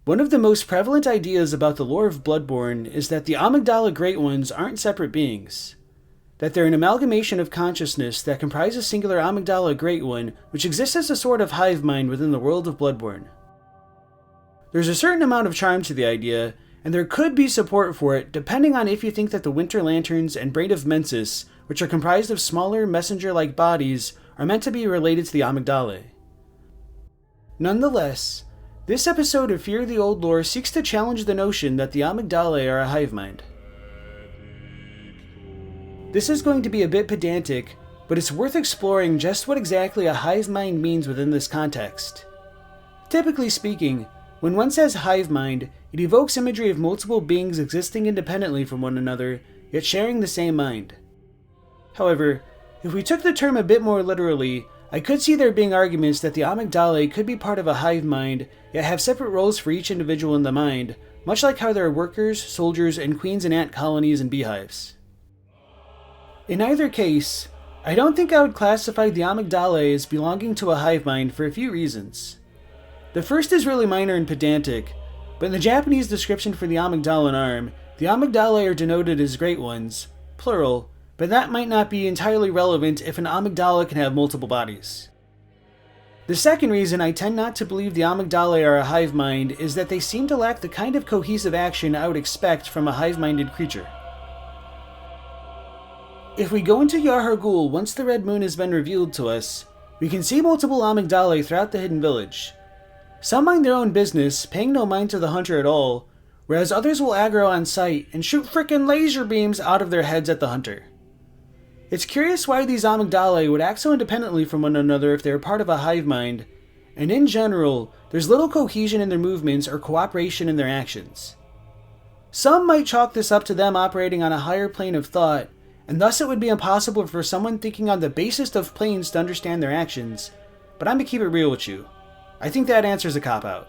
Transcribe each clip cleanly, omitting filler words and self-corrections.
One of the most prevalent ideas about the lore of Bloodborne is that the Amygdala Great Ones aren't separate beings, that they're an amalgamation of consciousness that comprise a singular Amygdala Great One, which exists as a sort of hive mind within the world of Bloodborne. There's a certain amount of charm to the idea, and there could be support for it depending on if you think that the Winter Lanterns and Brain of Mensis, which are comprised of smaller, messenger-like bodies, are meant to be related to the Amygdalae. Nonetheless, this episode of Fear the Old Lore seeks to challenge the notion that the Amygdalae are a hive mind. This is going to be a bit pedantic, but it's worth exploring just what exactly a hive mind means within this context. Typically speaking, when one says hive mind, it evokes imagery of multiple beings existing independently from one another, yet sharing the same mind. However, if we took the term a bit more literally, I could see there being arguments that the Amygdalae could be part of a hive mind, yet have separate roles for each individual in the mind, much like how there are workers, soldiers, and queens and ant colonies and beehives. In either case, I don't think I would classify the Amygdalae as belonging to a hive mind for a few reasons. The first is really minor and pedantic, but in the Japanese description for the Amygdalan arm, the Amygdalae are denoted as Great Ones, plural, but that might not be entirely relevant if an Amygdala can have multiple bodies. The second reason I tend not to believe the Amygdalae are a hive mind is that they seem to lack the kind of cohesive action I would expect from a hive-minded creature. If we go into Yarhargul once the Red Moon has been revealed to us, we can see multiple Amygdalae throughout the hidden village. Some mind their own business, paying no mind to the hunter at all, whereas others will aggro on sight and shoot frickin' laser beams out of their heads at the hunter. It's curious why these Amygdalae would act so independently from one another if they are part of a hive mind, and in general, there's little cohesion in their movements or cooperation in their actions. Some might chalk this up to them operating on a higher plane of thought, and thus it would be impossible for someone thinking on the basest of planes to understand their actions, but I'm gonna keep it real with you. I think that answer's a cop-out.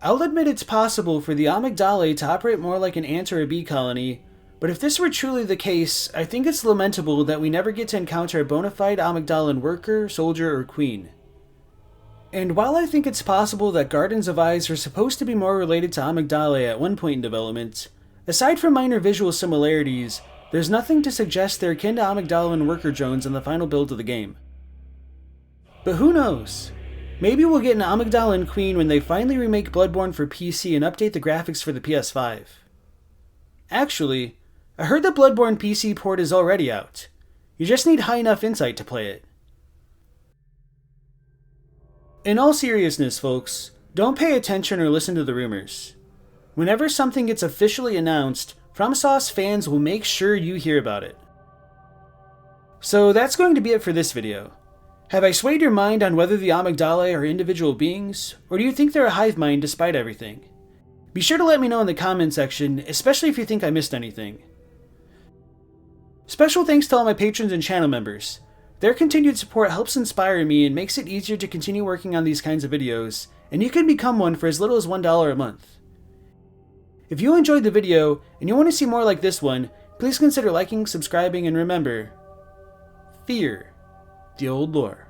I'll admit it's possible for the Amygdalae to operate more like an ant or a bee colony, but if this were truly the case, I think it's lamentable that we never get to encounter a bona fide Amygdalan worker, soldier, or queen. And while I think it's possible that Gardens of Eyes are supposed to be more related to Amygdalae at one point in development, aside from minor visual similarities, there's nothing to suggest they're akin to Amygdalan worker drones in the final build of the game. But who knows? Maybe we'll get an Amygdalan queen when they finally remake Bloodborne for PC and update the graphics for the PS5. Actually, I heard the Bloodborne PC port is already out. You just need high enough insight to play it. In all seriousness, folks, don't pay attention or listen to the rumors. Whenever something gets officially announced, FromSoft's fans will make sure you hear about it. So that's going to be it for this video. Have I swayed your mind on whether the Amygdalae are individual beings, or do you think they're a hive mind despite everything? Be sure to let me know in the comment section, especially if you think I missed anything. Special thanks to all my patrons and channel members. Their continued support helps inspire me and makes it easier to continue working on these kinds of videos, and you can become one for as little as $1 a month. If you enjoyed the video and you want to see more like this one, please consider liking, subscribing, and remember, fear the old lore.